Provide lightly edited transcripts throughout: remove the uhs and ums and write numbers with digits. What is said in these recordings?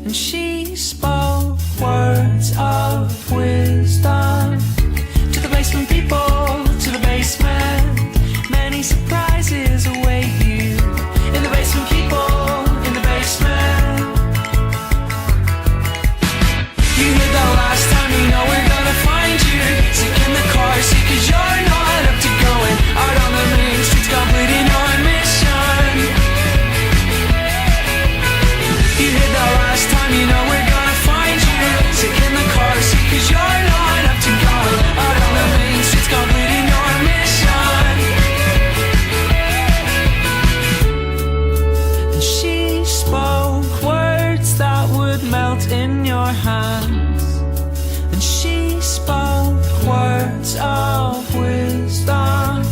and she spoke words of wisdom to the basement people, to the basement. Many surprises await you in the basement, people, in the basement. You heard that last time, you know we're gonna find you sick in the car seat, 'cause you're not up to going out on the main streets, completing your mission. You heard that last time, you know we're gonna find you sick in the car seat, 'cause you're not up to going out on the main streets, completing your mission. And she spoke words that would melt in your hands, and she spoke words of wisdom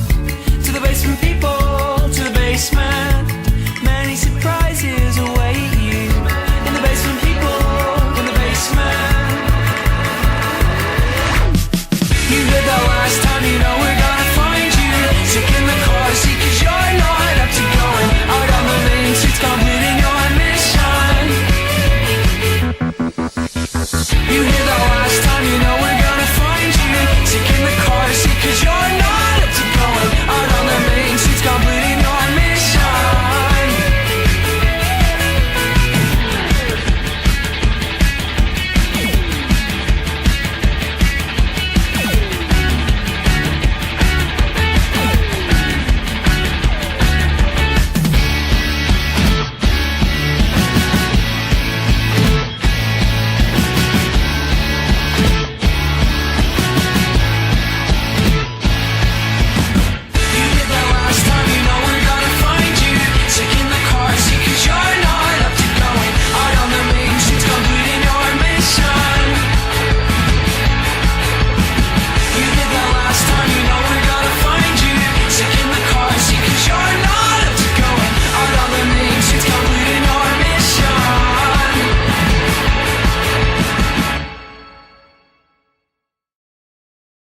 to the basement people, to the basement. Many surprises await you in the basement, people, in the basement. You heard that last time.